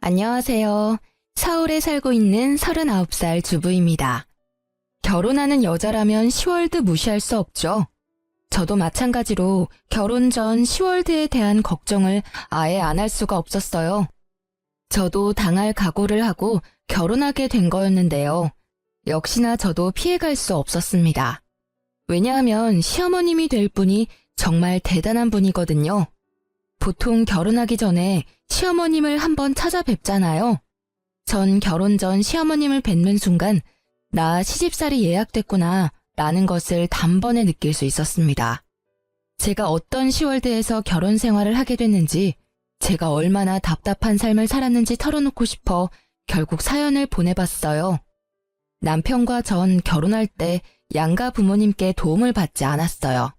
안녕하세요. 서울에 살고 있는 39살 주부입니다. 결혼하는 여자라면 10월드 무시할 수 없죠. 저도 마찬가지로 결혼 전 10월드에 대한 걱정을 아예 안 할 수가 없었어요. 저도 당할 각오를 하고 결혼하게 된 거였는데요. 역시나 저도 피해갈 수 없었습니다. 왜냐하면 시어머님이 될 분이 정말 대단한 분이거든요. 보통 결혼하기 전에 시어머님을 한번 찾아뵙잖아요. 전 결혼 전 시어머님을 뵙는 순간 나 시집살이 예약됐구나 라는 것을 단번에 느낄 수 있었습니다. 제가 어떤 10월드에서 결혼 생활을 하게 됐는지, 제가 얼마나 답답한 삶을 살았는지 털어놓고 싶어 결국 사연을 보내봤어요. 남편과 전 결혼할 때 양가 부모님께 도움을 받지 않았어요.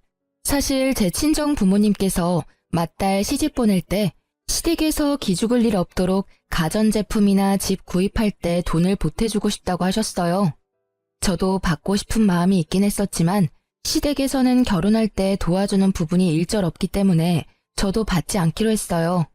사실 제 친정 부모님께서 맏딸 시집 보낼 때 시댁에서 기죽을 일 없도록 가전제품이나 집 구입할 때 돈을 보태주고 싶다고 하셨어요. 저도 받고 싶은 마음이 있긴 했었지만 시댁에서는 결혼할 때 도와주는 부분이 일절 없기 때문에 저도 받지 않기로 했어요.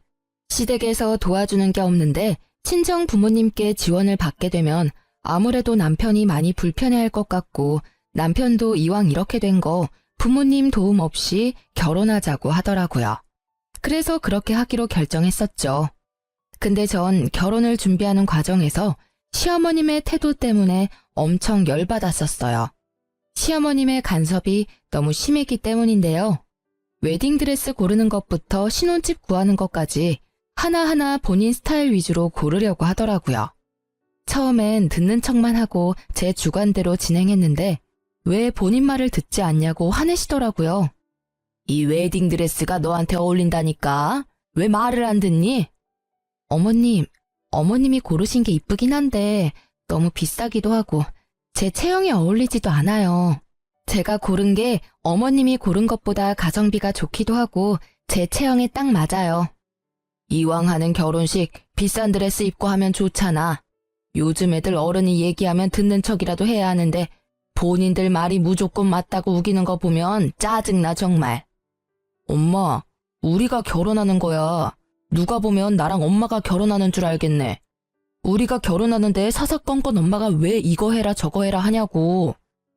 시댁에서 도와주는 게 없는데 친정 부모님께 지원을 받게 되면 아무래도 남편이 많이 불편해할 것 같고, 남편도 이왕 이렇게 된 거 부모님 도움 없이 결혼하자고 하더라고요. 그래서 그렇게 하기로 결정했었죠. 근데 전 결혼을 준비하는 과정에서 시어머님의 태도 때문에 엄청 열받았었어요. 시어머님의 간섭이 너무 심했기 때문인데요. 웨딩드레스 고르는 것부터 신혼집 구하는 것까지 하나하나 본인 스타일 위주로 고르려고 하더라고요. 처음엔 듣는 척만 하고 제 주관대로 진행했는데 왜 본인 말을 듣지 않냐고 화내시더라고요. 이 웨딩드레스가 너한테 어울린다니까? 왜 말을 안 듣니? 어머님이 고르신 게 이쁘긴 한데 너무 비싸기도 하고 제 체형에 어울리지도 않아요. 제가 고른 게 어머님이 고른 것보다 가성비가 좋기도 하고 제 체형에 딱 맞아요. 이왕 하는 결혼식 비싼 드레스 입고 하면 좋잖아. 요즘 애들 어른이 얘기하면 듣는 척이라도 해야 하는데 본인들 말이 무조건 맞다고 우기는 거 보면 짜증나 정말. 엄마, 우리가 결혼하는 거야. 누가 보면 나랑 엄마가 결혼하는 줄 알겠네. 우리가 결혼하는데 사사건건 엄마가 왜 이거 해라 저거 해라 하냐고.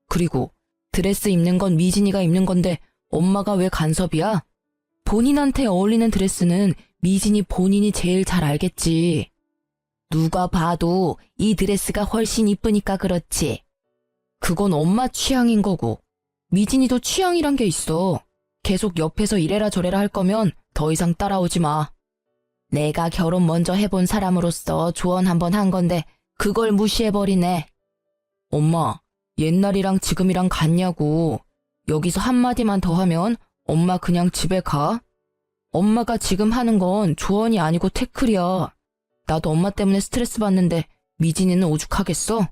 그리고 드레스 입는 건 미진이가 입는 건데 엄마가 왜 간섭이야? 본인한테 어울리는 드레스는 미진이 본인이 제일 잘 알겠지. 누가 봐도 이 드레스가 훨씬 이쁘니까 그렇지. 그건 엄마 취향인 거고 미진이도 취향이란 게 있어. 계속 옆에서 이래라 저래라 할 거면 더 이상 따라오지 마. 내가 결혼 먼저 해본 사람으로서 조언 한번 한 건데 그걸 무시해버리네. 엄마, 옛날이랑 지금이랑 같냐고. 여기서 한마디만 더 하면 엄마 그냥 집에 가? 엄마가 지금 하는 건 조언이 아니고 태클이야. 나도 엄마 때문에 스트레스 받는데 미진이는 오죽하겠어?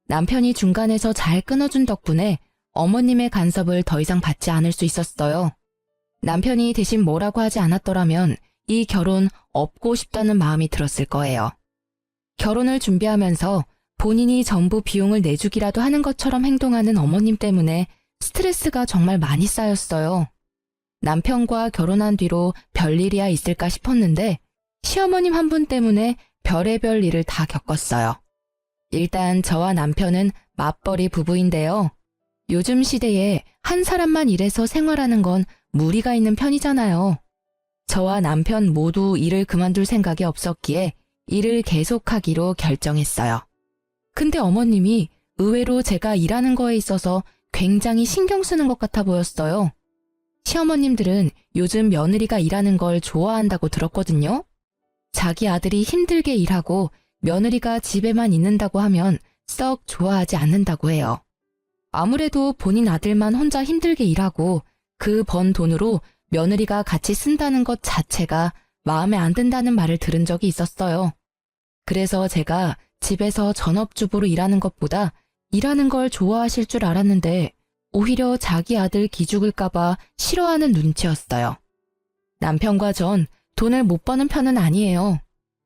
남편이 중간에서 잘 끊어준 덕분에 어머님의 간섭을 더 이상 받지 않을 수 있었어요. 남편이 대신 뭐라고 하지 않았더라면 이 결혼 업고 싶다는 마음이 들었을 거예요. 결혼을 준비하면서 본인이 전부 비용을 내주기라도 하는 것처럼 행동하는 어머님 때문에 스트레스가 정말 많이 쌓였어요. 남편과 결혼한 뒤로 별일이야 있을까 싶었는데 시어머님 한 분 때문에 별의별 일을 다 겪었어요. 일단 저와 남편은 맞벌이 부부인데요. 요즘 시대에 한 사람만 일해서 생활하는 건 무리가 있는 편이잖아요. 저와 남편 모두 일을 그만둘 생각이 없었기에 일을 계속하기로 결정했어요. 근데 어머님이 의외로 제가 일하는 거에 있어서 굉장히 신경 쓰는 것 같아 보였어요. 시어머님들은 요즘 며느리가 일하는 걸 좋아한다고 들었거든요. 자기 아들이 힘들게 일하고 며느리가 집에만 있는다고 하면 썩 좋아하지 않는다고 해요. 아무래도 본인 아들만 혼자 힘들게 일하고 그 번 돈으로 며느리가 같이 쓴다는 것 자체가 마음에 안 든다는 말을 들은 적이 있었어요. 그래서 제가 집에서 전업주부로 일하는 것보다 일하는 걸 좋아하실 줄 알았는데 오히려 자기 아들 기죽을까봐 싫어하는 눈치였어요. 남편과 전 돈을 못 버는 편은 아니에요.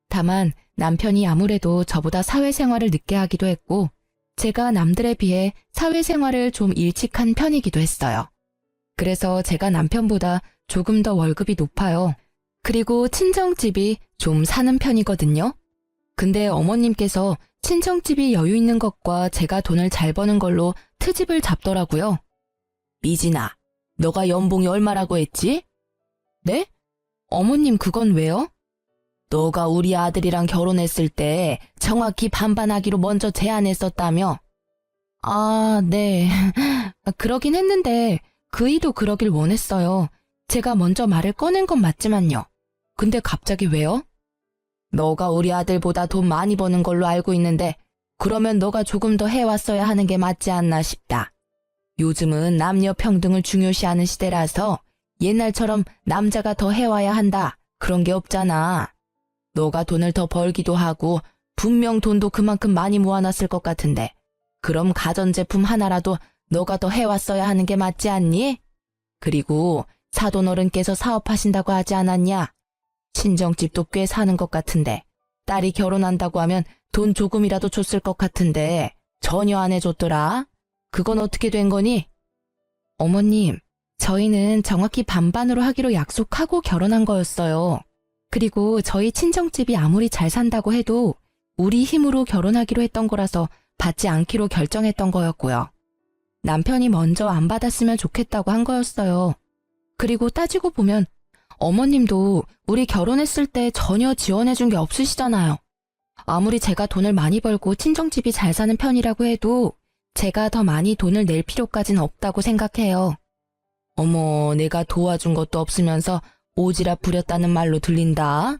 다만 남편이 아무래도 저보다 사회생활을 늦게 하기도 했고 제가 남들에 비해 사회생활을 좀 일찍 한 편이기도 했어요. 그래서 제가 남편보다 조금 더 월급이 높아요. 그리고 친정집이 좀 사는 편이거든요. 근데 어머님께서 친정집이 여유 있는 것과 제가 돈을 잘 버는 걸로 트집을 잡더라고요. 미진아, 너가 연봉이 얼마라고 했지? 네? 어머님 그건 왜요? 너가 우리 아들이랑 결혼했을 때 정확히 반반하기로 먼저 제안했었다며? 아, 네. 그러긴 했는데 그이도 그러길 원했어요. 제가 먼저 말을 꺼낸 건 맞지만요. 근데 갑자기 왜요? 너가 우리 아들보다 돈 많이 버는 걸로 알고 있는데 그러면 너가 조금 더 해왔어야 하는 게 맞지 않나 싶다. 요즘은 남녀 평등을 중요시하는 시대라서 옛날처럼 남자가 더 해와야 한다. 그런 게 없잖아. 너가 돈을 더 벌기도 하고 분명 돈도 그만큼 많이 모아놨을 것 같은데 그럼 가전제품 하나라도 너가 더 해왔어야 하는 게 맞지 않니? 그리고 사돈어른께서 사업하신다고 하지 않았냐? 친정집도 꽤 사는 것 같은데 딸이 결혼한다고 하면 돈 조금이라도 줬을 것 같은데 전혀 안 해줬더라. 그건 어떻게 된 거니? 어머님, 저희는 정확히 반반으로 하기로 약속하고 결혼한 거였어요. 그리고 저희 친정집이 아무리 잘 산다고 해도 우리 힘으로 결혼하기로 했던 거라서 받지 않기로 결정했던 거였고요. 남편이 먼저 안 받았으면 좋겠다고 한 거였어요. 그리고 따지고 보면 어머님도 우리 결혼했을 때 전혀 지원해준 게 없으시잖아요. 아무리 제가 돈을 많이 벌고 친정집이 잘 사는 편이라고 해도 제가 더 많이 돈을 낼 필요까지는 없다고 생각해요. 어머, 내가 도와준 것도 없으면서 오지랖 부렸다는 말로 들린다.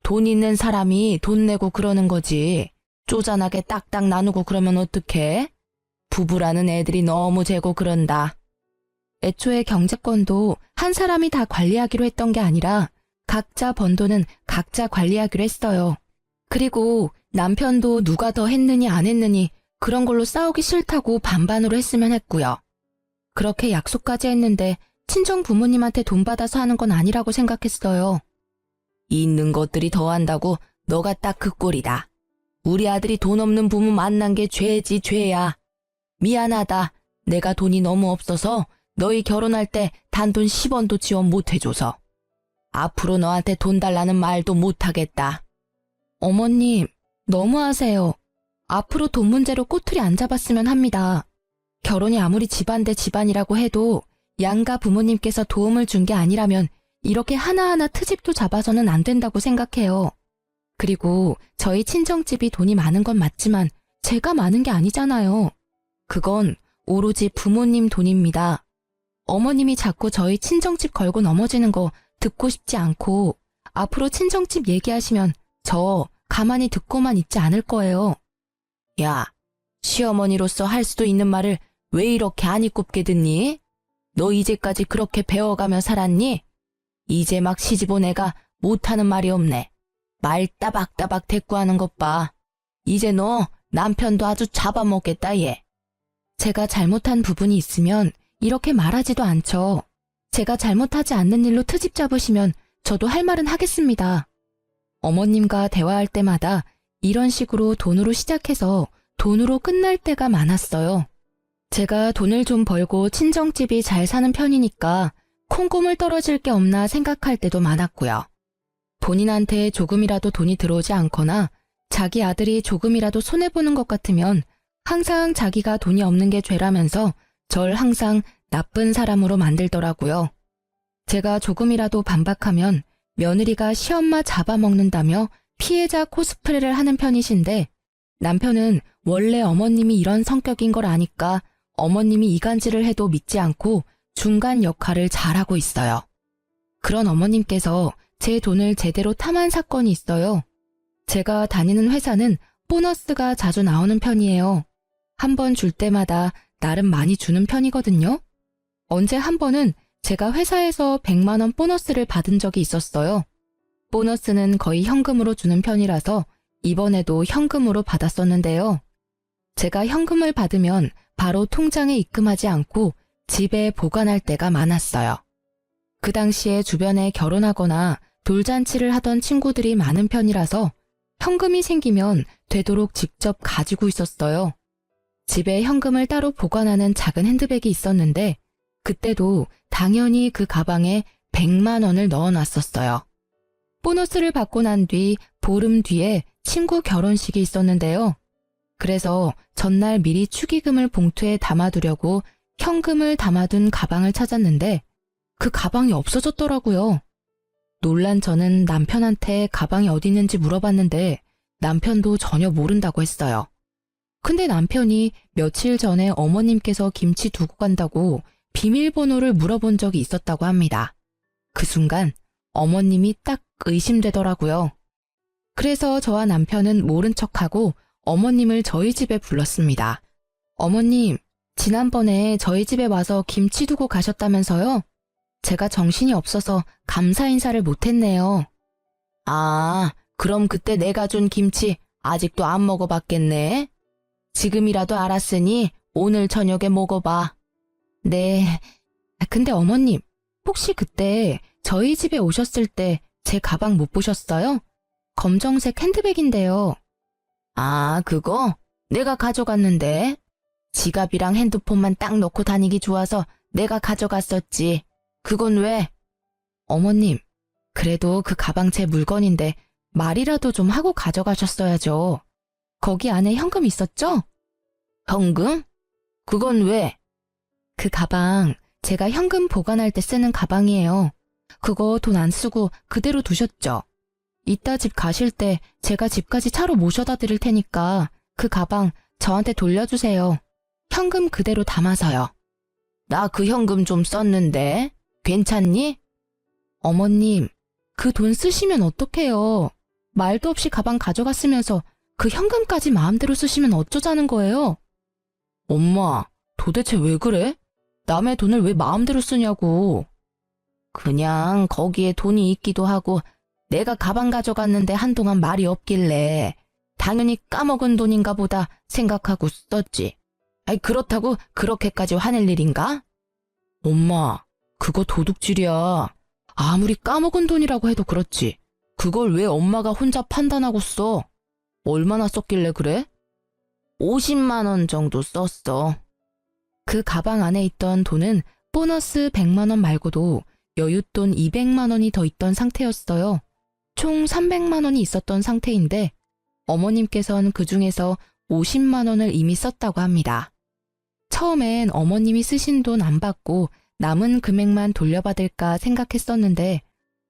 돈 있는 사람이 돈 내고 그러는 거지. 쪼잔하게 딱딱 나누고 그러면 어떡해? 부부라는 애들이 너무 재고 그런다. 애초에 경제권도 한 사람이 다 관리하기로 했던 게 아니라 각자 번 돈은 각자 관리하기로 했어요. 그리고 남편도 누가 더 했느니 안 했느니 그런 걸로 싸우기 싫다고 반반으로 했으면 했고요. 그렇게 약속까지 했는데 친정 부모님한테 돈 받아서 하는 건 아니라고 생각했어요. 있는 것들이 더한다고 너가 딱 그 꼴이다. 우리 아들이 돈 없는 부모 만난 게 죄지 죄야. 미안하다. 내가 돈이 너무 없어서 너희 결혼할 때 단돈 10원도 지원 못 해줘서. 앞으로 너한테 돈 달라는 말도 못 하겠다. 어머님, 너무하세요. 앞으로 돈 문제로 꼬투리 안 잡았으면 합니다. 결혼이 아무리 집안 대 집안이라고 해도 양가 부모님께서 도움을 준 게 아니라면 이렇게 하나하나 트집도 잡아서는 안 된다고 생각해요. 그리고 저희 친정집이 돈이 많은 건 맞지만 제가 많은 게 아니잖아요. 그건 오로지 부모님 돈입니다. 어머님이 자꾸 저희 친정집 걸고 넘어지는 거 듣고 싶지 않고 앞으로 친정집 얘기하시면 저 가만히 듣고만 있지 않을 거예요. 야, 시어머니로서 할 수도 있는 말을 왜 이렇게 안 이꼽게 듣니? 너 이제까지 그렇게 배워가며 살았니? 이제 막 시집 온 애가 못하는 말이 없네. 말 따박따박 대꾸하는 것 봐. 이제 너 남편도 아주 잡아먹겠다 얘. 제가 잘못한 부분이 있으면 이렇게 말하지도 않죠. 제가 잘못하지 않는 일로 트집 잡으시면 저도 할 말은 하겠습니다. 어머님과 대화할 때마다 이런 식으로 돈으로 시작해서 돈으로 끝날 때가 많았어요. 제가 돈을 좀 벌고 친정집이 잘 사는 편이니까 콩고물 떨어질 게 없나 생각할 때도 많았고요. 본인한테 조금이라도 돈이 들어오지 않거나 자기 아들이 조금이라도 손해보는 것 같으면 항상 자기가 돈이 없는 게 죄라면서 절 항상 나쁜 사람으로 만들더라고요. 제가 조금이라도 반박하면 며느리가 시엄마 잡아먹는다며 피해자 코스프레를 하는 편이신데 남편은 원래 어머님이 이런 성격인 걸 아니까 어머님이 이간질을 해도 믿지 않고 중간 역할을 잘하고 있어요. 그런 어머님께서 제 돈을 제대로 탐한 사건이 있어요. 제가 다니는 회사는 보너스가 자주 나오는 편이에요. 한 번 줄 때마다 나름 많이 주는 편이거든요. 언제 한 번은 제가 회사에서 100만 원 보너스를 받은 적이 있었어요. 보너스는 거의 현금으로 주는 편이라서 이번에도 현금으로 받았었는데요. 제가 현금을 받으면 바로 통장에 입금하지 않고 집에 보관할 때가 많았어요. 그 당시에 주변에 결혼하거나 돌잔치를 하던 친구들이 많은 편이라서 현금이 생기면 되도록 직접 가지고 있었어요. 집에 현금을 따로 보관하는 작은 핸드백이 있었는데 그때도 당연히 그 가방에 100만 원을 넣어놨었어요. 보너스를 받고 난 뒤 보름 뒤에 친구 결혼식이 있었는데요. 그래서 전날 미리 축의금을 봉투에 담아두려고 현금을 담아둔 가방을 찾았는데 그 가방이 없어졌더라고요. 놀란 저는 남편한테 가방이 어디 있는지 물어봤는데 남편도 전혀 모른다고 했어요. 근데 남편이 며칠 전에 어머님께서 김치 두고 간다고 비밀번호를 물어본 적이 있었다고 합니다. 그 순간 어머님이 딱 의심되더라고요. 그래서 저와 남편은 모른 척하고 어머님을 저희 집에 불렀습니다. 어머님, 지난번에 저희 집에 와서 김치 두고 가셨다면서요? 제가 정신이 없어서 감사 인사를 못했네요. 아, 그럼 그때 내가 준 김치 아직도 안 먹어봤겠네? 지금이라도 알았으니 오늘 저녁에 먹어봐. 네. 근데 어머님, 혹시 그때 저희 집에 오셨을 때 제 가방 못 보셨어요? 검정색 핸드백인데요. 아, 그거? 내가 가져갔는데. 지갑이랑 핸드폰만 딱 넣고 다니기 좋아서 내가 가져갔었지. 그건 왜? 어머님, 그래도 그 가방 제 물건인데 말이라도 좀 하고 가져가셨어야죠. 거기 안에 현금 있었죠? 현금? 그건 왜? 그 가방 제가 현금 보관할 때 쓰는 가방이에요. 그거 돈 안 쓰고 그대로 두셨죠? 이따 집 가실 때 제가 집까지 차로 모셔다 드릴 테니까 그 가방 저한테 돌려주세요. 현금 그대로 담아서요. 나 그 현금 좀 썼는데 괜찮니? 어머님, 그 돈 쓰시면 어떡해요? 말도 없이 가방 가져갔으면서 그 현금까지 마음대로 쓰시면 어쩌자는 거예요? 엄마, 도대체 왜 그래? 남의 돈을 왜 마음대로 쓰냐고. 그냥 거기에 돈이 있기도 하고 내가 가방 가져갔는데 한동안 말이 없길래 당연히 까먹은 돈인가 보다 생각하고 썼지. 아이, 그렇다고 그렇게까지 화낼 일인가? 엄마, 그거 도둑질이야. 아무리 까먹은 돈이라고 해도 그렇지. 그걸 왜 엄마가 혼자 판단하고 써? 얼마나 썼길래 그래? 50만 원 정도 썼어. 그 가방 안에 있던 돈은 보너스 100만 원 말고도 여윳돈 200만 원이 더 있던 상태였어요. 총 300만 원이 있었던 상태인데 어머님께서는 그 중에서 50만 원을 이미 썼다고 합니다. 처음엔 어머님이 쓰신 돈 안 받고 남은 금액만 돌려받을까 생각했었는데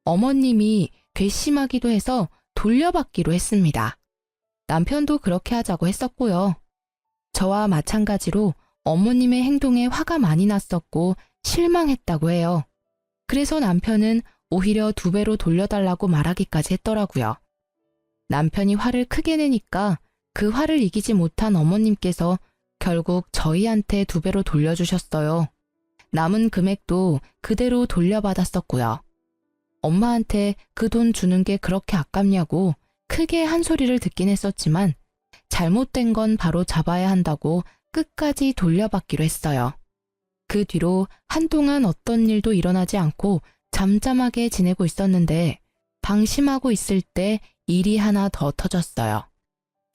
어머님이 괘씸하기도 해서 돌려받기로 했습니다. 남편도 그렇게 하자고 했었고요. 저와 마찬가지로 어머님의 행동에 화가 많이 났었고 실망했다고 해요. 그래서 남편은 오히려 2배로 돌려달라고 말하기까지 했더라고요. 남편이 화를 크게 내니까 그 화를 이기지 못한 어머님께서 결국 저희한테 2배로 돌려주셨어요. 남은 금액도 그대로 돌려받았었고요. 엄마한테 그 돈 주는 게 그렇게 아깝냐고 크게 한 소리를 듣긴 했었지만 잘못된 건 바로 잡아야 한다고 끝까지 돌려받기로 했어요. 그 뒤로 한동안 어떤 일도 일어나지 않고 잠잠하게 지내고 있었는데 방심하고 있을 때 일이 하나 더 터졌어요.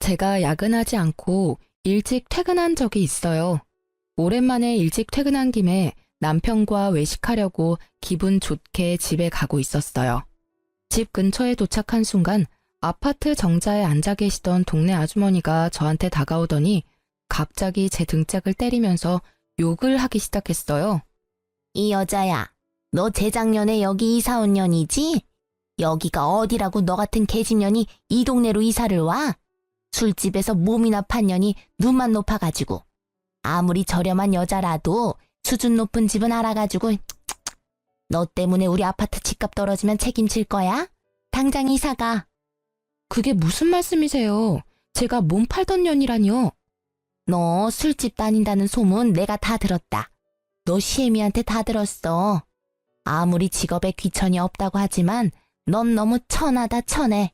제가 야근하지 않고 일찍 퇴근한 적이 있어요. 오랜만에 일찍 퇴근한 김에 남편과 외식하려고 기분 좋게 집에 가고 있었어요. 집 근처에 도착한 순간 아파트 정자에 앉아 계시던 동네 아주머니가 저한테 다가오더니 갑자기 제 등짝을 때리면서 욕을 하기 시작했어요. 이 여자야, 너 재작년에 여기 이사 온 년이지? 여기가 어디라고 너 같은 개집년이 이 동네로 이사를 와? 술집에서 몸이나 판 년이 눈만 높아가지고. 아무리 저렴한 여자라도 수준 높은 집은 알아가지고 너 때문에 우리 아파트 집값 떨어지면 책임질 거야? 당장 이사가. 그게 무슨 말씀이세요? 제가 몸 팔던 년이라니요. 너 술집 다닌다는 소문 내가 다 들었다. 너 시애미한테 다 들었어. 아무리 직업에 귀천이 없다고 하지만 넌 너무 천하다 천해.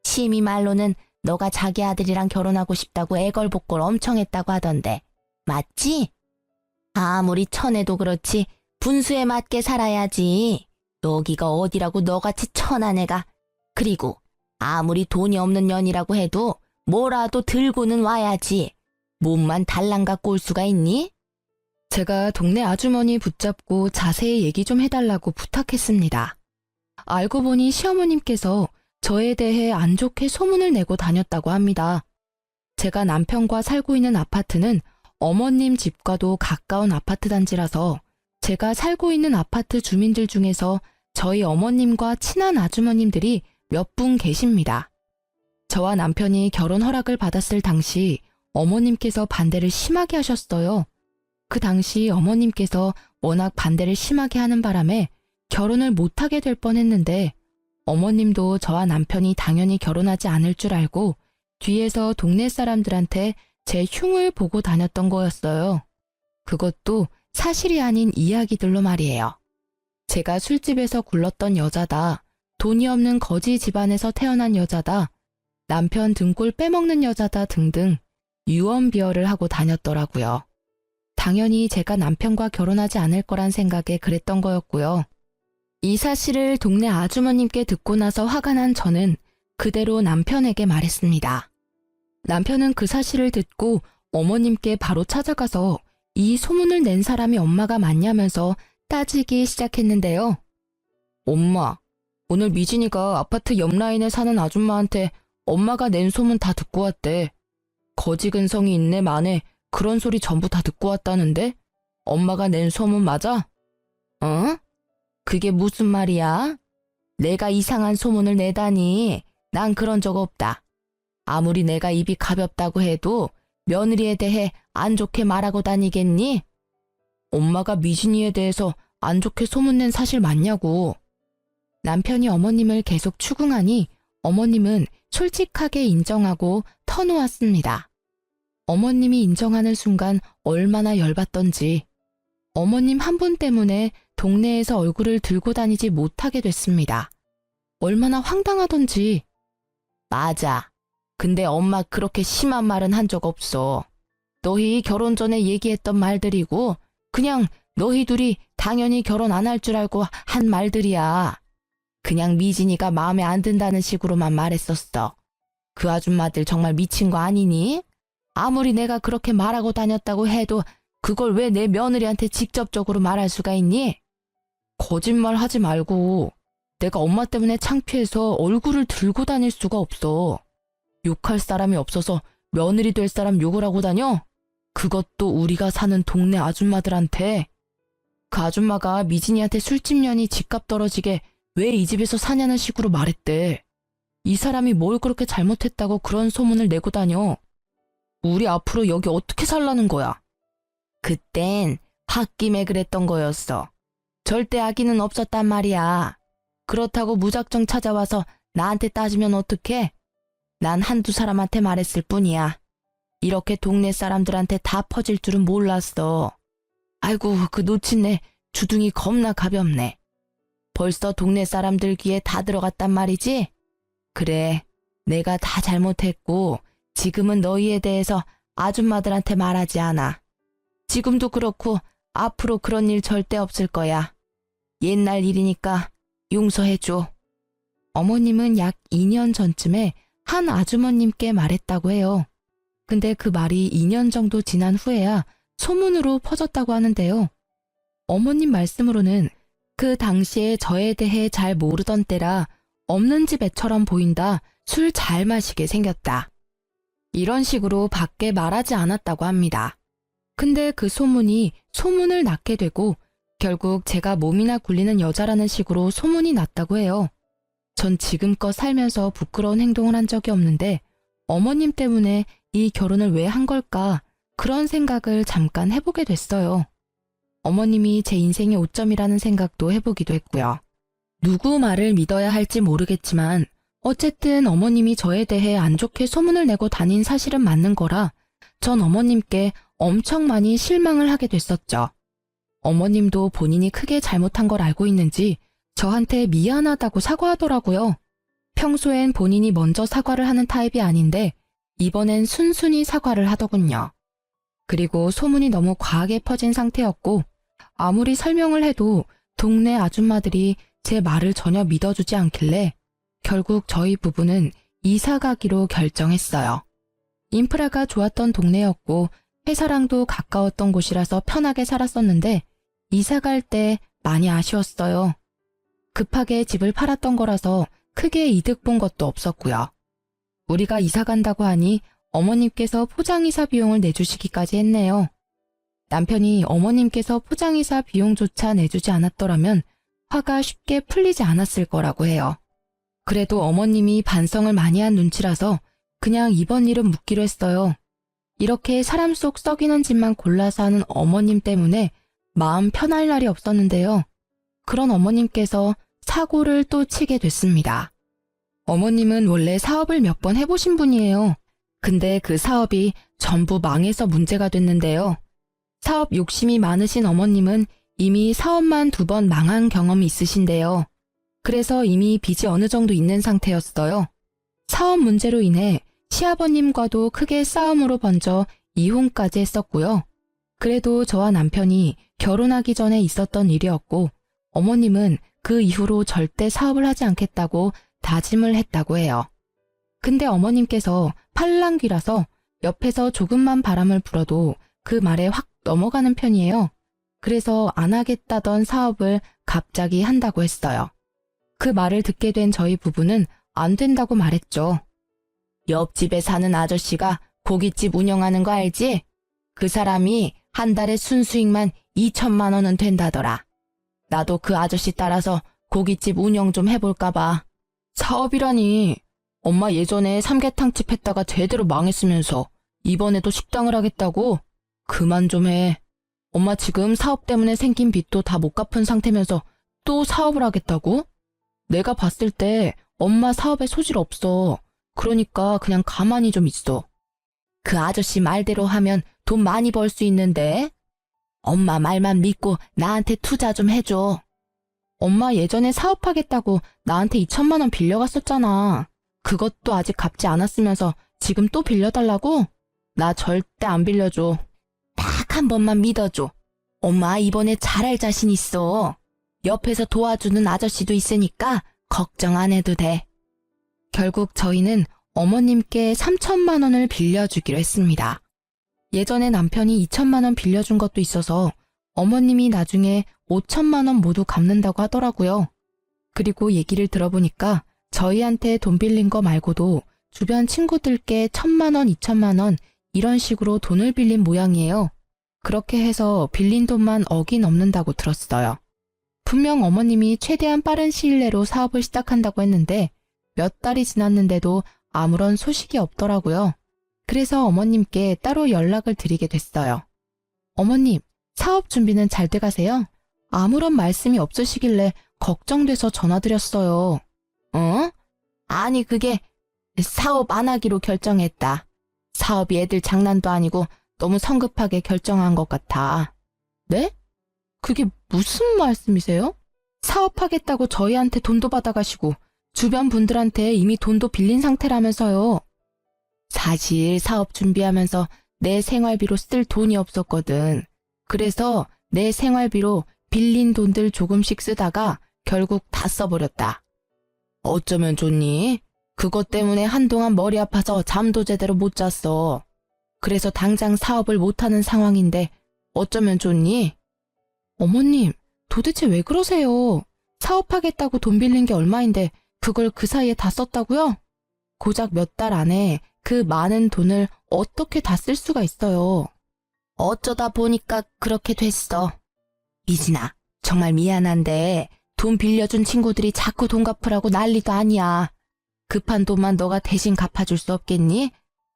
시애미 말로는 너가 자기 아들이랑 결혼하고 싶다고 애걸복걸 엄청 했다고 하던데. 맞지? 아무리 천해도 그렇지 분수에 맞게 살아야지. 여기가 어디라고 너같이 천한 애가. 그리고 아무리 돈이 없는 년이라고 해도 뭐라도 들고는 와야지. 몸만 달랑 갖고 올 수가 있니? 제가 동네 아주머니 붙잡고 자세히 얘기 좀 해달라고 부탁했습니다. 알고 보니 시어머님께서 저에 대해 안 좋게 소문을 내고 다녔다고 합니다. 제가 남편과 살고 있는 아파트는 어머님 집과도 가까운 아파트 단지라서 제가 살고 있는 아파트 주민들 중에서 저희 어머님과 친한 아주머님들이 몇 분 계십니다. 저와 남편이 결혼 허락을 받았을 당시 어머님께서 반대를 심하게 하셨어요. 그 당시 어머님께서 워낙 반대를 심하게 하는 바람에 결혼을 못하게 될 뻔했는데 어머님도 저와 남편이 당연히 결혼하지 않을 줄 알고 뒤에서 동네 사람들한테 제 흉을 보고 다녔던 거였어요. 그것도 사실이 아닌 이야기들로 말이에요. 제가 술집에서 굴렀던 여자다, 돈이 없는 거지 집안에서 태어난 여자다, 남편 등골 빼먹는 여자다 등등 유언비어를 하고 다녔더라고요. 당연히 제가 남편과 결혼하지 않을 거란 생각에 그랬던 거였고요. 이 사실을 동네 아주머님께 듣고 나서 화가 난 저는 그대로 남편에게 말했습니다. 남편은 그 사실을 듣고 어머님께 바로 찾아가서 이 소문을 낸 사람이 엄마가 맞냐면서 따지기 시작했는데요. 엄마, 오늘 미진이가 아파트 옆 라인에 사는 아줌마한테 엄마가 낸 소문 다 듣고 왔대. 거지 근성이 있네 마네 그런 소리 전부 다 듣고 왔다는데? 엄마가 낸 소문 맞아? 어? 그게 무슨 말이야? 내가 이상한 소문을 내다니. 난 그런 적 없다. 아무리 내가 입이 가볍다고 해도 며느리에 대해 안 좋게 말하고 다니겠니? 엄마가 미진이에 대해서 안 좋게 소문낸 사실 맞냐고. 남편이 어머님을 계속 추궁하니 어머님은 솔직하게 인정하고 터놓았습니다. 어머님이 인정하는 순간 얼마나 열받던지 어머님 한 분 때문에 동네에서 얼굴을 들고 다니지 못하게 됐습니다. 얼마나 황당하던지. 맞아. 근데 엄마 그렇게 심한 말은 한 적 없어. 너희 결혼 전에 얘기했던 말들이고 그냥 너희 둘이 당연히 결혼 안 할 줄 알고 한 말들이야. 그냥 미진이가 마음에 안 든다는 식으로만 말했었어. 그 아줌마들 정말 미친 거 아니니? 아무리 내가 그렇게 말하고 다녔다고 해도 그걸 왜 내 며느리한테 직접적으로 말할 수가 있니? 거짓말 하지 말고. 내가 엄마 때문에 창피해서 얼굴을 들고 다닐 수가 없어. 욕할 사람이 없어서 며느리 될 사람 욕을 하고 다녀? 그것도 우리가 사는 동네 아줌마들한테. 그 아줌마가 미진이한테 술집 년이 집값 떨어지게 왜 이 집에서 사냐는 식으로 말했대. 이 사람이 뭘 그렇게 잘못했다고 그런 소문을 내고 다녀. 우리 앞으로 여기 어떻게 살라는 거야? 그땐 홧김에 그랬던 거였어. 절대 악의는 없었단 말이야. 그렇다고 무작정 찾아와서 나한테 따지면 어떡해? 난 한두 사람한테 말했을 뿐이야. 이렇게 동네 사람들한테 다 퍼질 줄은 몰랐어. 아이고, 그 놓친네 주둥이 겁나 가볍네. 벌써 동네 사람들 귀에 다 들어갔단 말이지? 그래, 내가 다 잘못했고 지금은 너희에 대해서 아줌마들한테 말하지 않아. 지금도 그렇고 앞으로 그런 일 절대 없을 거야. 옛날 일이니까 용서해줘. 어머님은 약 2년 전쯤에 한 아주머님께 말했다고 해요. 근데 그 말이 2년 정도 지난 후에야 소문으로 퍼졌다고 하는데요. 어머님 말씀으로는 그 당시에 저에 대해 잘 모르던 때라 없는 집 애처럼 보인다, 술 잘 마시게 생겼다. 이런 식으로 밖에 말하지 않았다고 합니다. 근데 그 소문이 소문을 낳게 되고 결국 제가 몸이나 굴리는 여자라는 식으로 소문이 났다고 해요. 전 지금껏 살면서 부끄러운 행동을 한 적이 없는데 어머님 때문에 이 결혼을 왜 한 걸까 그런 생각을 잠깐 해보게 됐어요. 어머님이 제 인생의 오점이라는 생각도 해보기도 했고요. 누구 말을 믿어야 할지 모르겠지만 어쨌든 어머님이 저에 대해 안 좋게 소문을 내고 다닌 사실은 맞는 거라 전 어머님께 엄청 많이 실망을 하게 됐었죠. 어머님도 본인이 크게 잘못한 걸 알고 있는지 저한테 미안하다고 사과하더라고요. 평소엔 본인이 먼저 사과를 하는 타입이 아닌데 이번엔 순순히 사과를 하더군요. 그리고 소문이 너무 과하게 퍼진 상태였고 아무리 설명을 해도 동네 아줌마들이 제 말을 전혀 믿어주지 않길래 결국 저희 부부는 이사 가기로 결정했어요. 인프라가 좋았던 동네였고 회사랑도 가까웠던 곳이라서 편하게 살았었는데 이사 갈 때 많이 아쉬웠어요. 급하게 집을 팔았던 거라서 크게 이득 본 것도 없었고요. 우리가 이사 간다고 하니 어머님께서 포장이사 비용을 내주시기까지 했네요. 남편이 어머님께서 포장이사 비용조차 내주지 않았더라면 화가 쉽게 풀리지 않았을 거라고 해요. 그래도 어머님이 반성을 많이 한 눈치라서 그냥 이번 일은 묻기로 했어요. 이렇게 사람 속 썩이는 짓만 골라서 하는 어머님 때문에 마음 편할 날이 없었는데요. 그런 어머님께서 사고를 또 치게 됐습니다. 어머님은 원래 사업을 몇 번 해보신 분이에요. 근데 그 사업이 전부 망해서 문제가 됐는데요. 사업 욕심이 많으신 어머님은 이미 사업만 2번 망한 경험이 있으신데요. 그래서 이미 빚이 어느 정도 있는 상태였어요. 사업 문제로 인해 시아버님과도 크게 싸움으로 번져 이혼까지 했었고요. 그래도 저와 남편이 결혼하기 전에 있었던 일이었고 어머님은 그 이후로 절대 사업을 하지 않겠다고 다짐을 했다고 해요. 근데 어머님께서 팔랑귀라서 옆에서 조금만 바람을 불어도 그 말에 확 넘어가는 편이에요. 그래서 안 하겠다던 사업을 갑자기 한다고 했어요. 그 말을 듣게 된 저희 부부는 안 된다고 말했죠. 옆집에 사는 아저씨가 고깃집 운영하는 거 알지? 그 사람이 한 달에 순수익만 2천만 원은 된다더라. 나도 그 아저씨 따라서 고깃집 운영 좀 해볼까 봐. 사업이라니. 엄마 예전에 삼계탕집 했다가 제대로 망했으면서 이번에도 식당을 하겠다고? 그만 좀 해. 엄마 지금 사업 때문에 생긴 빚도 다 못 갚은 상태면서 또 사업을 하겠다고? 내가 봤을 때 엄마 사업에 소질 없어. 그러니까 그냥 가만히 좀 있어. 그 아저씨 말대로 하면 돈 많이 벌 수 있는데? 엄마 말만 믿고 나한테 투자 좀 해줘. 엄마 예전에 사업하겠다고 나한테 2천만 원 빌려갔었잖아. 그것도 아직 갚지 않았으면서 지금 또 빌려달라고? 나 절대 안 빌려줘. 딱 한 번만 믿어줘. 엄마 이번에 잘할 자신 있어. 옆에서 도와주는 아저씨도 있으니까 걱정 안 해도 돼. 결국 저희는 어머님께 3천만 원을 빌려주기로 했습니다. 예전에 남편이 2천만 원 빌려준 것도 있어서 어머님이 나중에 5천만 원 모두 갚는다고 하더라고요. 그리고 얘기를 들어보니까 저희한테 돈 빌린 거 말고도 주변 친구들께 1,000만 원, 2천만 원 이런 식으로 돈을 빌린 모양이에요. 그렇게 해서 빌린 돈만 억이 넘는다고 들었어요. 분명 어머님이 최대한 빠른 시일 내로 사업을 시작한다고 했는데 몇 달이 지났는데도 아무런 소식이 없더라고요. 그래서 어머님께 따로 연락을 드리게 됐어요. 어머님, 사업 준비는 잘 돼가세요? 아무런 말씀이 없으시길래 걱정돼서 전화드렸어요. 어? 아니 그게 사업 안 하기로 결정했다. 사업이 애들 장난도 아니고 너무 성급하게 결정한 것 같아. 네? 그게 무슨 말씀이세요? 사업하겠다고 저희한테 돈도 받아가시고 주변 분들한테 이미 돈도 빌린 상태라면서요. 사실 사업 준비하면서 내 생활비로 쓸 돈이 없었거든. 그래서 내 생활비로 빌린 돈들 조금씩 쓰다가 결국 다 써버렸다. 어쩌면 좋니? 그것 때문에 한동안 머리 아파서 잠도 제대로 못 잤어. 그래서 당장 사업을 못하는 상황인데 어쩌면 좋니? 어머님, 도대체 왜 그러세요? 사업하겠다고 돈 빌린 게 얼마인데 그걸 그 사이에 다 썼다고요? 고작 몇 달 안에 그 많은 돈을 어떻게 다 쓸 수가 있어요? 어쩌다 보니까 그렇게 됐어. 미진아, 정말 미안한데 돈 빌려준 친구들이 자꾸 돈 갚으라고 난리도 아니야. 급한 돈만 너가 대신 갚아줄 수 없겠니?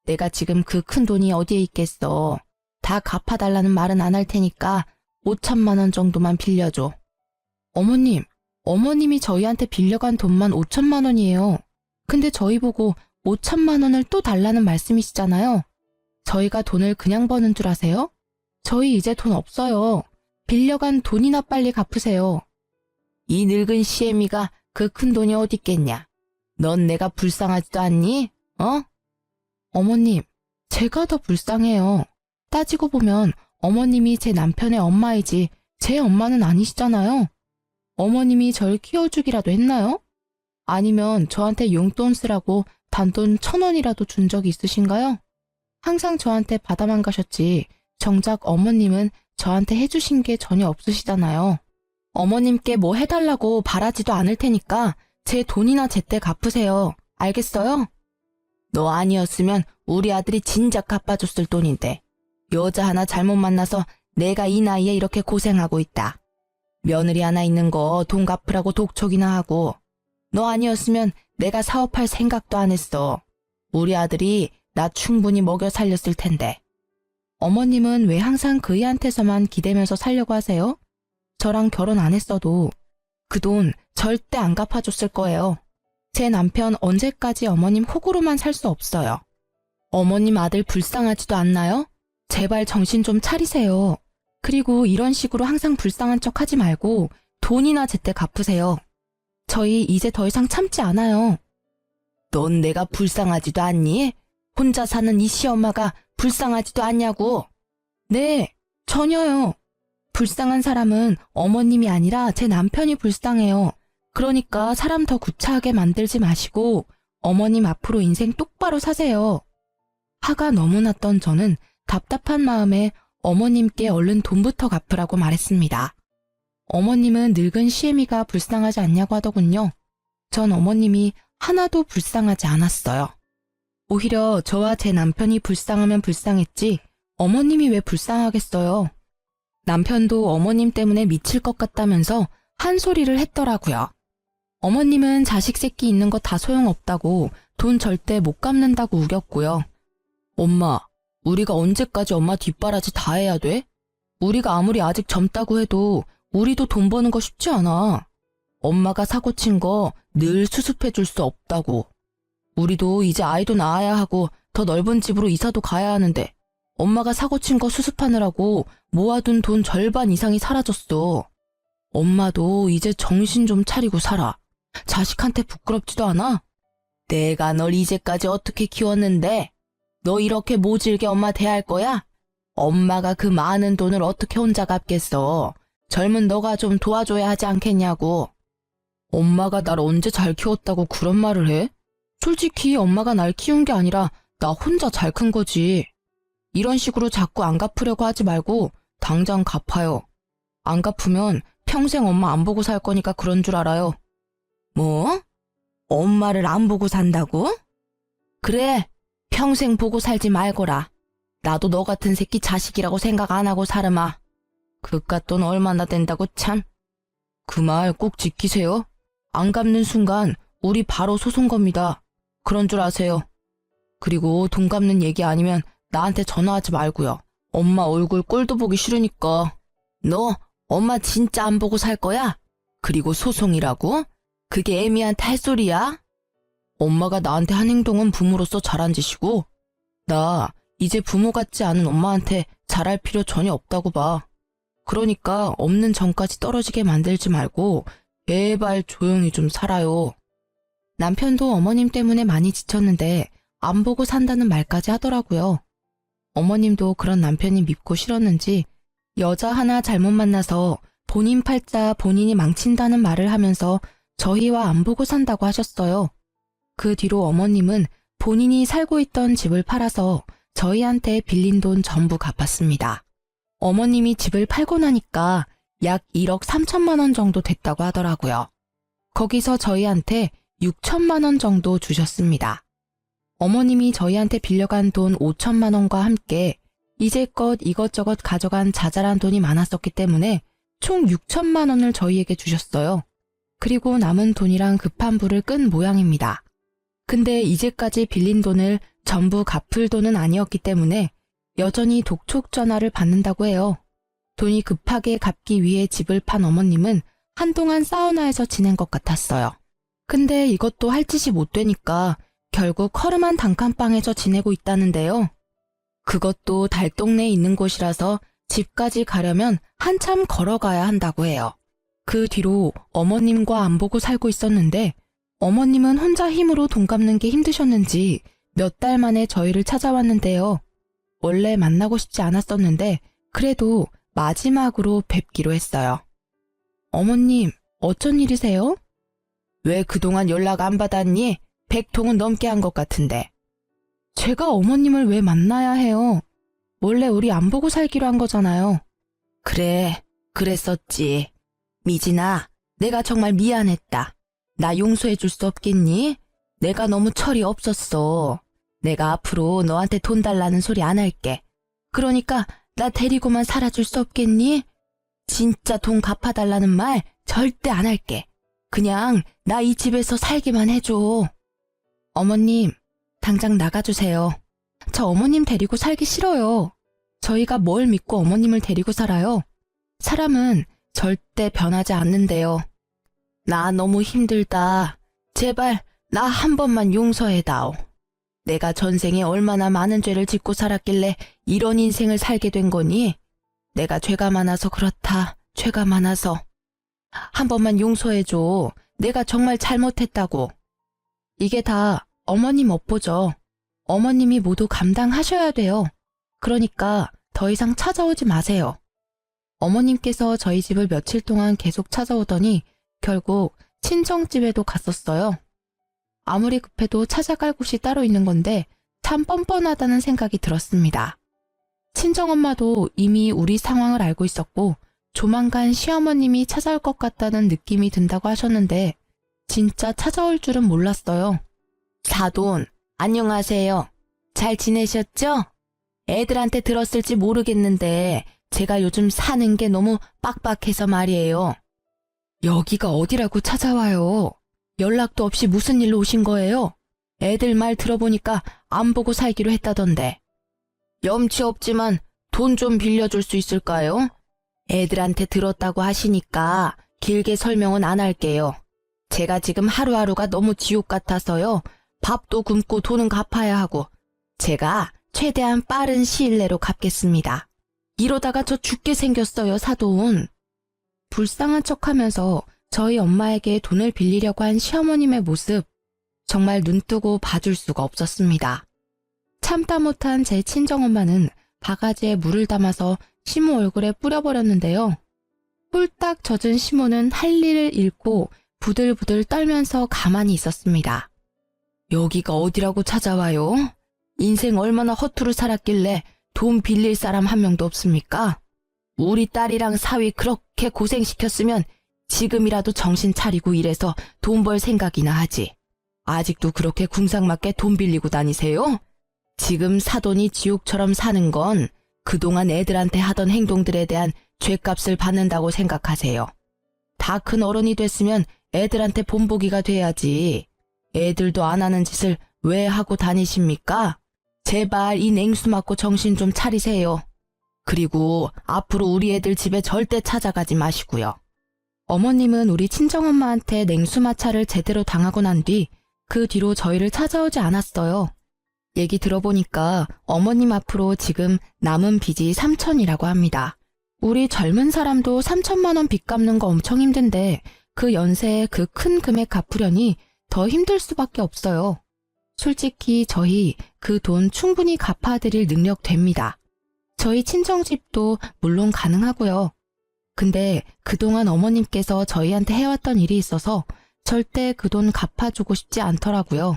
내가 지금 그 큰 돈이 어디에 있겠어. 다 갚아달라는 말은 안 할 테니까 5천만 원 정도만 빌려줘. 어머님, 어머님이 저희한테 빌려간 돈만 5천만 원이에요. 근데 저희 보고 5천만 원을 또 달라는 말씀이시잖아요. 저희가 돈을 그냥 버는 줄 아세요? 저희 이제 돈 없어요. 빌려간 돈이나 빨리 갚으세요. 이 늙은 시애미가 그 큰 돈이 어디 있겠냐? 넌 내가 불쌍하지도 않니? 어? 어머님, 제가 더 불쌍해요. 따지고 보면 어머님이 제 남편의 엄마이지 제 엄마는 아니시잖아요. 어머님이 절 키워주기라도 했나요? 아니면 저한테 용돈 쓰라고 단돈 1,000원이라도 준 적이 있으신가요? 항상 저한테 받아만 가셨지 정작 어머님은 저한테 해주신 게 전혀 없으시잖아요. 어머님께 뭐 해달라고 바라지도 않을 테니까 제 돈이나 제때 갚으세요. 알겠어요? 너 아니었으면 우리 아들이 진작 갚아줬을 돈인데 여자 하나 잘못 만나서 내가 이 나이에 이렇게 고생하고 있다. 며느리 하나 있는 거 돈 갚으라고 독촉이나 하고 너 아니었으면 내가 사업할 생각도 안 했어. 우리 아들이 나 충분히 먹여 살렸을 텐데. 어머님은 왜 항상 그이한테서만 기대면서 살려고 하세요? 저랑 결혼 안 했어도 그 돈 절대 안 갚아줬을 거예요. 제 남편 언제까지 어머님 호구로만 살 수 없어요. 어머님 아들 불쌍하지도 않나요? 제발 정신 좀 차리세요. 그리고 이런 식으로 항상 불쌍한 척 하지 말고 돈이나 제때 갚으세요. 저희 이제 더 이상 참지 않아요. 넌 내가 불쌍하지도 않니? 혼자 사는 이 시엄마가 불쌍하지도 않냐고. 네, 전혀요. 불쌍한 사람은 어머님이 아니라 제 남편이 불쌍해요. 그러니까 사람 더 구차하게 만들지 마시고 어머님 앞으로 인생 똑바로 사세요. 화가 너무 났던 저는 답답한 마음에 어머님께 얼른 돈부터 갚으라고 말했습니다. 어머님은 늙은 시애미가 불쌍하지 않냐고 하더군요. 전 어머님이 하나도 불쌍하지 않았어요. 오히려 저와 제 남편이 불쌍하면 불쌍했지 어머님이 왜 불쌍하겠어요. 남편도 어머님 때문에 미칠 것 같다면서 한 소리를 했더라고요. 어머님은 자식 새끼 있는 거 다 소용없다고 돈 절대 못 갚는다고 우겼고요. 엄마, 우리가 언제까지 엄마 뒷바라지 다 해야 돼? 우리가 아무리 아직 젊다고 해도 우리도 돈 버는 거 쉽지 않아. 엄마가 사고 친 거 늘 수습해 줄 수 없다고. 우리도 이제 아이도 낳아야 하고 더 넓은 집으로 이사도 가야 하는데 엄마가 사고 친 거 수습하느라고 모아둔 돈 절반 이상이 사라졌어. 엄마도 이제 정신 좀 차리고 살아. 자식한테 부끄럽지도 않아? 내가 널 이제까지 어떻게 키웠는데 너 이렇게 모질게 엄마 대할 거야? 엄마가 그 많은 돈을 어떻게 혼자 갚겠어. 젊은 너가 좀 도와줘야 하지 않겠냐고. 엄마가 날 언제 잘 키웠다고 그런 말을 해? 솔직히 엄마가 날 키운 게 아니라 나 혼자 잘 큰 거지. 이런 식으로 자꾸 안 갚으려고 하지 말고 당장 갚아요. 안 갚으면 평생 엄마 안 보고 살 거니까 그런 줄 알아요. 뭐? 엄마를 안 보고 산다고? 그래, 평생 보고 살지 말거라. 나도 너 같은 새끼 자식이라고 생각 안 하고 살으마. 그깟 돈 얼마나 된다고 참. 그 말 꼭 지키세요. 안 갚는 순간 우리 바로 소송 겁니다. 그런 줄 아세요. 그리고 돈 갚는 얘기 아니면 나한테 전화하지 말고요. 엄마 얼굴 꼴도 보기 싫으니까. 너 엄마 진짜 안 보고 살 거야? 그리고 소송이라고? 그게 애미한테 할 소리야? 엄마가 나한테 한 행동은 부모로서 잘한 짓이고 나 이제 부모 같지 않은 엄마한테 잘할 필요 전혀 없다고 봐. 그러니까 없는 정까지 떨어지게 만들지 말고 제발 조용히 좀 살아요. 남편도 어머님 때문에 많이 지쳤는데 안 보고 산다는 말까지 하더라고요. 어머님도 그런 남편이 밉고 싫었는지 여자 하나 잘못 만나서 본인 팔자 본인이 망친다는 말을 하면서 저희와 안 보고 산다고 하셨어요. 그 뒤로 어머님은 본인이 살고 있던 집을 팔아서 저희한테 빌린 돈 전부 갚았습니다. 어머님이 집을 팔고 나니까 약 1억 3천만 원 정도 됐다고 하더라고요. 거기서 저희한테 6천만 원 정도 주셨습니다. 어머님이 저희한테 빌려간 돈 5천만 원과 함께 이제껏 이것저것 가져간 자잘한 돈이 많았었기 때문에 총 6천만 원을 저희에게 주셨어요. 그리고 남은 돈이랑 급한 불을 끈 모양입니다. 근데 이제까지 빌린 돈을 전부 갚을 돈은 아니었기 때문에 여전히 독촉 전화를 받는다고 해요. 돈이 급하게 갚기 위해 집을 판 어머님은 한동안 사우나에서 지낸 것 같았어요. 근데 이것도 할 짓이 못 되니까 결국 허름한 단칸방에서 지내고 있다는데요. 그것도 달동네에 있는 곳이라서 집까지 가려면 한참 걸어가야 한다고 해요. 그 뒤로 어머님과 안 보고 살고 있었는데 어머님은 혼자 힘으로 돈 갚는 게 힘드셨는지 몇 달 만에 저희를 찾아왔는데요. 원래 만나고 싶지 않았었는데 그래도 마지막으로 뵙기로 했어요. 어머님, 어쩐 일이세요? 왜 그동안 연락 안 받았니? 100통은 넘게 한 것 같은데. 제가 어머님을 왜 만나야 해요? 원래 우리 안 보고 살기로 한 거잖아요. 그래, 그랬었지. 미진아, 내가 정말 미안했다. 나 용서해 줄 수 없겠니? 내가 너무 철이 없었어. 내가 앞으로 너한테 돈 달라는 소리 안 할게. 그러니까 나 데리고만 살아줄 수 없겠니? 진짜 돈 갚아달라는 말 절대 안 할게. 그냥 나 이 집에서 살기만 해줘. 어머님, 당장 나가주세요. 저 어머님 데리고 살기 싫어요. 저희가 뭘 믿고 어머님을 데리고 살아요? 사람은 절대 변하지 않는데요. 나 너무 힘들다. 제발 나 한 번만 용서해다오. 내가 전생에 얼마나 많은 죄를 짓고 살았길래 이런 인생을 살게 된 거니? 내가 죄가 많아서 그렇다. 죄가 많아서. 한 번만 용서해줘. 내가 정말 잘못했다고. 이게 다 어머님 업보죠. 어머님이 모두 감당하셔야 돼요. 그러니까 더 이상 찾아오지 마세요. 어머님께서 저희 집을 며칠 동안 계속 찾아오더니 결국 친정집에도 갔었어요. 아무리 급해도 찾아갈 곳이 따로 있는 건데 참 뻔뻔하다는 생각이 들었습니다. 친정엄마도 이미 우리 상황을 알고 있었고 조만간 시어머님이 찾아올 것 같다는 느낌이 든다고 하셨는데 진짜 찾아올 줄은 몰랐어요. 사돈, 안녕하세요. 잘 지내셨죠? 애들한테 들었을지 모르겠는데 제가 요즘 사는 게 너무 빡빡해서 말이에요. 여기가 어디라고 찾아와요? 연락도 없이 무슨 일로 오신 거예요? 애들 말 들어보니까 안 보고 살기로 했다던데. 염치 없지만 돈 좀 빌려줄 수 있을까요? 애들한테 들었다고 하시니까 길게 설명은 안 할게요. 제가 지금 하루하루가 너무 지옥 같아서요. 밥도 굶고 돈은 갚아야 하고 제가 최대한 빠른 시일 내로 갚겠습니다. 이러다가 저 죽게 생겼어요, 사돈. 불쌍한 척하면서 저희 엄마에게 돈을 빌리려고 한 시어머님의 모습 정말 눈뜨고 봐줄 수가 없었습니다. 참다 못한 제 친정엄마는 바가지에 물을 담아서 시모 얼굴에 뿌려버렸는데요. 홀딱 젖은 시모는 할 일을 잃고 부들부들 떨면서 가만히 있었습니다. 여기가 어디라고 찾아와요? 인생 얼마나 허투루 살았길래 돈 빌릴 사람 한 명도 없습니까? 우리 딸이랑 사위 그렇게 고생시켰으면 지금이라도 정신 차리고 일해서 돈 벌 생각이나 하지. 아직도 그렇게 궁상맞게 돈 빌리고 다니세요? 지금 사돈이 지옥처럼 사는 건 그동안 애들한테 하던 행동들에 대한 죗값을 받는다고 생각하세요. 다 큰 어른이 됐으면 애들한테 본보기가 돼야지. 애들도 안 하는 짓을 왜 하고 다니십니까? 제발 이 냉수 맞고 정신 좀 차리세요. 그리고 앞으로 우리 애들 집에 절대 찾아가지 마시고요. 어머님은 우리 친정엄마한테 냉수마찰을 제대로 당하고 난 뒤 그 뒤로 저희를 찾아오지 않았어요. 얘기 들어보니까 어머님 앞으로 지금 남은 빚이 3천이라고 합니다. 우리 젊은 사람도 3천만 원 빚 갚는 거 엄청 힘든데 그 연세에 그 큰 금액 갚으려니 더 힘들 수밖에 없어요. 솔직히 저희 그 돈 충분히 갚아드릴 능력 됩니다. 저희 친정집도 물론 가능하고요. 근데 그동안 어머님께서 저희한테 해왔던 일이 있어서 절대 그 돈 갚아주고 싶지 않더라고요.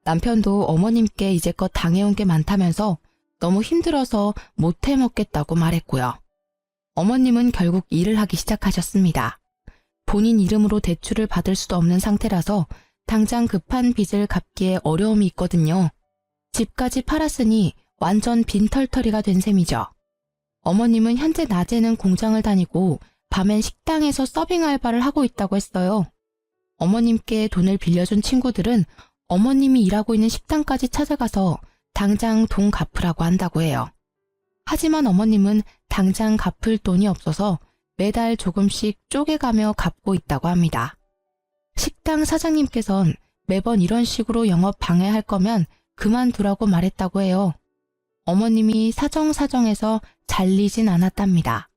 남편도 어머님께 이제껏 당해온 게 많다면서 너무 힘들어서 못 해먹겠다고 말했고요. 어머님은 결국 일을 하기 시작하셨습니다. 본인 이름으로 대출을 받을 수도 없는 상태라서 당장 급한 빚을 갚기에 어려움이 있거든요. 집까지 팔았으니 완전 빈털터리가 된 셈이죠. 어머님은 현재 낮에는 공장을 다니고 밤엔 식당에서 서빙 알바를 하고 있다고 했어요. 어머님께 돈을 빌려준 친구들은 어머님이 일하고 있는 식당까지 찾아가서 당장 돈 갚으라고 한다고 해요. 하지만 어머님은 당장 갚을 돈이 없어서 매달 조금씩 쪼개가며 갚고 있다고 합니다. 식당 사장님께선 매번 이런 식으로 영업 방해할 거면 그만두라고 말했다고 해요. 어머님이 사정사정해서 잘리진 않았답니다.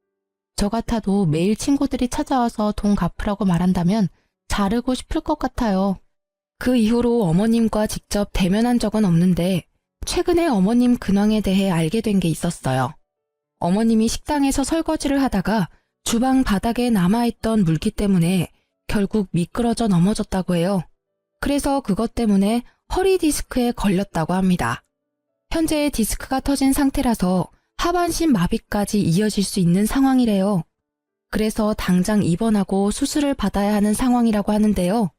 저 같아도 매일 친구들이 찾아와서 돈 갚으라고 말한다면 자르고 싶을 것 같아요. 그 이후로 어머님과 직접 대면한 적은 없는데 최근에 어머님 근황에 대해 알게 된 게 있었어요. 어머님이 식당에서 설거지를 하다가 주방 바닥에 남아있던 물기 때문에 결국 미끄러져 넘어졌다고 해요. 그래서 그것 때문에 허리 디스크에 걸렸다고 합니다. 현재 디스크가 터진 상태라서 하반신 마비까지 이어질 수 있는 상황이래요. 그래서 당장 입원하고 수술을 받아야 하는 상황이라고 하는데요.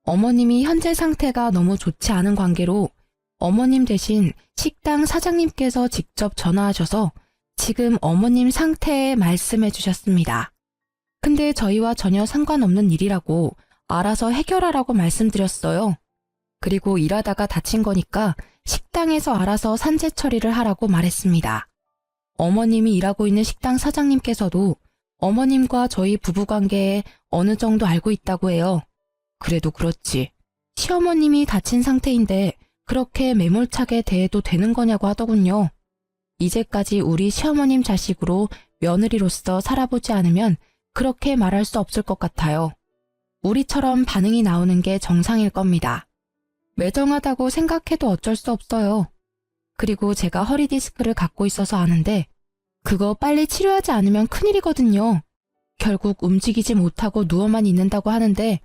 어머님이 현재 상태가 너무 좋지 않은 관계로 어머님 대신 식당 사장님께서 직접 전화하셔서 지금 어머님 상태에 말씀해 주셨습니다. 근데 저희와 전혀 상관없는 일이라고 알아서 해결하라고 말씀드렸어요. 그리고 일하다가 다친 거니까 식당에서 알아서 산재 처리를 하라고 말했습니다. 어머님이 일하고 있는 식당 사장님께서도 어머님과 저희 부부관계에 어느 정도 알고 있다고 해요. 그래도 그렇지. 시어머님이 다친 상태인데 그렇게 매몰차게 대해도 되는 거냐고 하더군요. 이제까지 우리 시어머님 자식으로 며느리로서 살아보지 않으면 그렇게 말할 수 없을 것 같아요. 우리처럼 반응이 나오는 게 정상일 겁니다. 매정하다고 생각해도 어쩔 수 없어요. 그리고 제가 허리 디스크를 갖고 있어서 아는데 그거 빨리 치료하지 않으면 큰일이거든요. 결국 움직이지 못하고 누워만 있는다고 하는데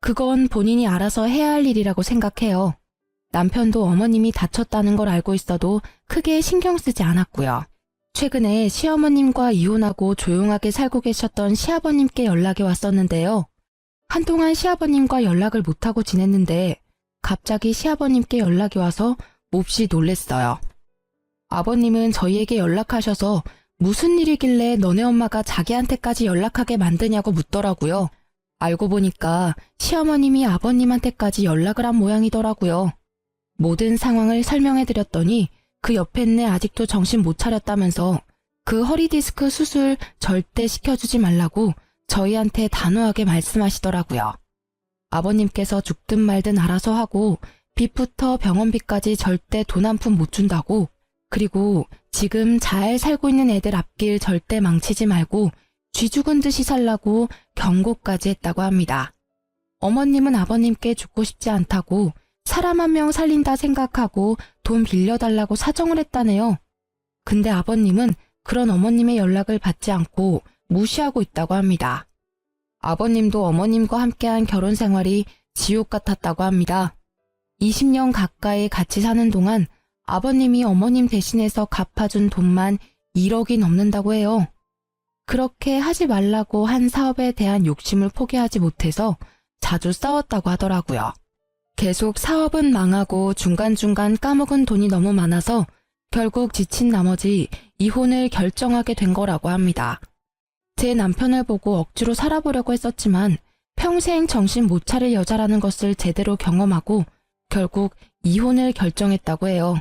그건 본인이 알아서 해야 할 일이라고 생각해요. 남편도 어머님이 다쳤다는 걸 알고 있어도 크게 신경 쓰지 않았고요. 최근에 시어머님과 이혼하고 조용하게 살고 계셨던 시아버님께 연락이 왔었는데요. 한동안 시아버님과 연락을 못하고 지냈는데 갑자기 시아버님께 연락이 와서 몹시 놀랬어요. 아버님은 저희에게 연락하셔서 무슨 일이길래 너네 엄마가 자기한테까지 연락하게 만드냐고 묻더라고요. 알고 보니까 시어머님이 아버님한테까지 연락을 한 모양이더라고요. 모든 상황을 설명해드렸더니 그 옆했네 아직도 정신 못 차렸다면서 그 허리디스크 수술 절대 시켜주지 말라고 저희한테 단호하게 말씀하시더라고요. 아버님께서 죽든 말든 알아서 하고 빚부터 병원비까지 절대 돈 한 푼 못 준다고, 그리고 지금 잘 살고 있는 애들 앞길 절대 망치지 말고 쥐 죽은 듯이 살라고 경고까지 했다고 합니다. 어머님은 아버님께 죽고 싶지 않다고 사람 한 명 살린다 생각하고 돈 빌려달라고 사정을 했다네요. 근데 아버님은 그런 어머님의 연락을 받지 않고 무시하고 있다고 합니다. 아버님도 어머님과 함께한 결혼 생활이 지옥 같았다고 합니다. 20년 가까이 같이 사는 동안 아버님이 어머님 대신해서 갚아준 돈만 1억이 넘는다고 해요. 그렇게 하지 말라고 한 사업에 대한 욕심을 포기하지 못해서 자주 싸웠다고 하더라고요. 계속 사업은 망하고 중간중간 까먹은 돈이 너무 많아서 결국 지친 나머지 이혼을 결정하게 된 거라고 합니다. 제 남편을 보고 억지로 살아보려고 했었지만 평생 정신 못 차릴 여자라는 것을 제대로 경험하고 결국 이혼을 결정했다고 해요.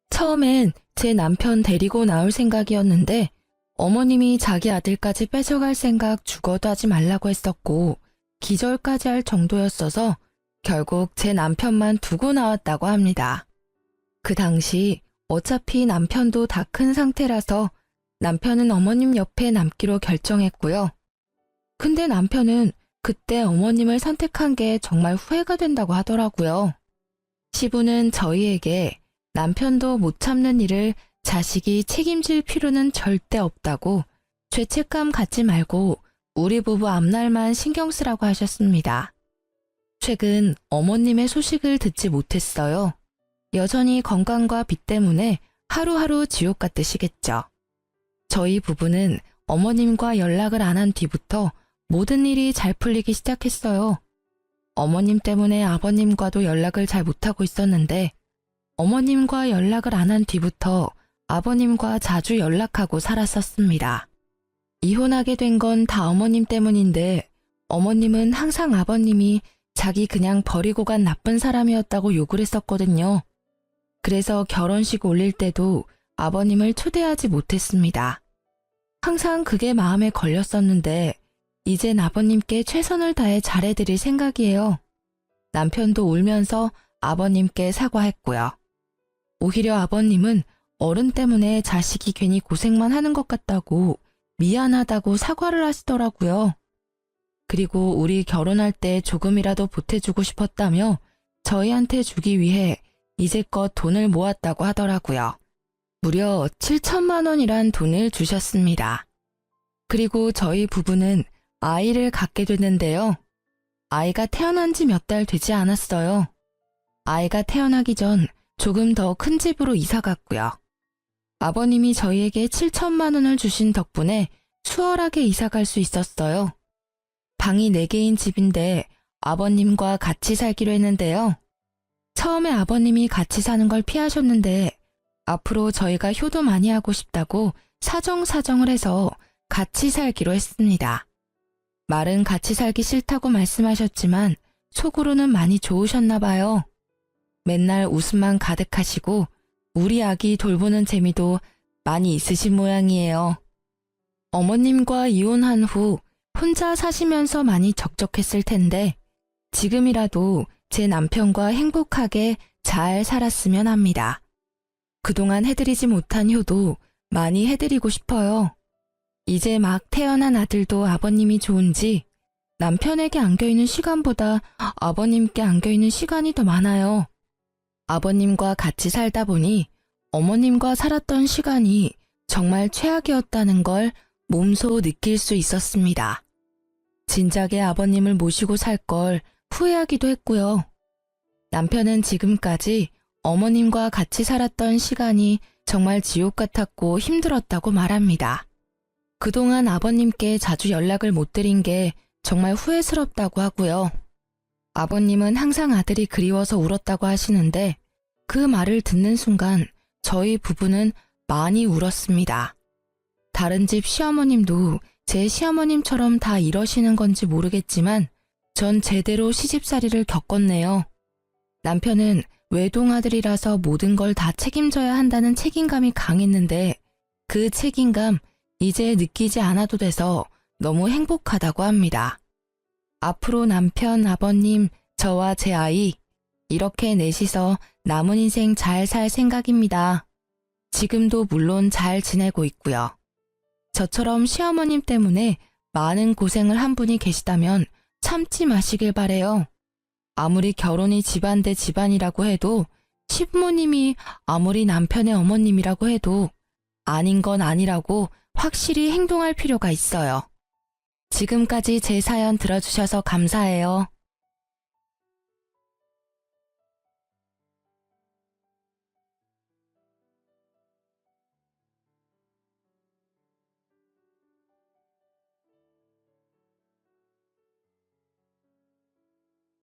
처음엔 제 남편 데리고 나올 생각이었는데 어머님이 자기 아들까지 뺏어갈 생각 죽어도 하지 말라고 했었고 기절까지 할 정도였어서 결국 제 남편만 두고 나왔다고 합니다. 그 당시 어차피 남편도 다 큰 상태라서 남편은 어머님 옆에 남기로 결정했고요. 근데 남편은 그때 어머님을 선택한 게 정말 후회가 된다고 하더라고요. 시부는 저희에게 남편도 못 참는 일을 자식이 책임질 필요는 절대 없다고 죄책감 갖지 말고 우리 부부 앞날만 신경 쓰라고 하셨습니다. 최근 어머님의 소식을 듣지 못했어요. 여전히 건강과 빚 때문에 하루하루 지옥 같으시겠죠. 저희 부부는 어머님과 연락을 안 한 뒤부터 모든 일이 잘 풀리기 시작했어요. 어머님 때문에 아버님과도 연락을 잘 못하고 있었는데 어머님과 연락을 안 한 뒤부터 아버님과 자주 연락하고 살았었습니다. 이혼하게 된 건 다 어머님 때문인데 어머님은 항상 아버님이 자기 그냥 버리고 간 나쁜 사람이었다고 욕을 했었거든요. 그래서 결혼식 올릴 때도 아버님을 초대하지 못했습니다. 항상 그게 마음에 걸렸었는데 이젠 아버님께 최선을 다해 잘해드릴 생각이에요. 남편도 울면서 아버님께 사과했고요. 오히려 아버님은 어른 때문에 자식이 괜히 고생만 하는 것 같다고 미안하다고 사과를 하시더라고요. 그리고 우리 결혼할 때 조금이라도 보태주고 싶었다며 저희한테 주기 위해 이제껏 돈을 모았다고 하더라고요. 무려 7천만 원이란 돈을 주셨습니다. 그리고 저희 부부는 아이를 갖게 됐는데요. 아이가 태어난 지 몇 달 되지 않았어요. 아이가 태어나기 전 조금 더 큰 집으로 이사 갔고요. 아버님이 저희에게 7천만 원을 주신 덕분에 수월하게 이사 갈 수 있었어요. 방이 4개인 집인데 아버님과 같이 살기로 했는데요. 처음에 아버님이 같이 사는 걸 피하셨는데 앞으로 저희가 효도 많이 하고 싶다고 사정사정을 해서 같이 살기로 했습니다. 말은 같이 살기 싫다고 말씀하셨지만 속으로는 많이 좋으셨나 봐요. 맨날 웃음만 가득하시고 우리 아기 돌보는 재미도 많이 있으신 모양이에요. 어머님과 이혼한 후 혼자 사시면서 많이 적적했을 텐데 지금이라도 제 남편과 행복하게 잘 살았으면 합니다. 그동안 해드리지 못한 효도 많이 해드리고 싶어요. 이제 막 태어난 아들도 아버님이 좋은지 남편에게 안겨있는 시간보다 아버님께 안겨있는 시간이 더 많아요. 아버님과 같이 살다 보니 어머님과 살았던 시간이 정말 최악이었다는 걸 몸소 느낄 수 있었습니다. 진작에 아버님을 모시고 살 걸 후회하기도 했고요. 남편은 지금까지 어머님과 같이 살았던 시간이 정말 지옥 같았고 힘들었다고 말합니다. 그동안 아버님께 자주 연락을 못 드린 게 정말 후회스럽다고 하고요. 아버님은 항상 아들이 그리워서 울었다고 하시는데 그 말을 듣는 순간 저희 부부는 많이 울었습니다. 다른 집 시어머님도 제 시어머님처럼 다 이러시는 건지 모르겠지만 전 제대로 시집살이를 겪었네요. 남편은 외동아들이라서 모든 걸 다 책임져야 한다는 책임감이 강했는데 그 책임감 이제 느끼지 않아도 돼서 너무 행복하다고 합니다. 앞으로 남편, 아버님, 저와 제 아이 이렇게 넷이서 남은 인생 잘 살 생각입니다. 지금도 물론 잘 지내고 있고요. 저처럼 시어머님 때문에 많은 고생을 한 분이 계시다면 참지 마시길 바래요. 아무리 결혼이 집안 대 집안이라고 해도 시부모님이 아무리 남편의 어머님이라고 해도 아닌 건 아니라고 확실히 행동할 필요가 있어요. 지금까지 제 사연 들어주셔서 감사해요.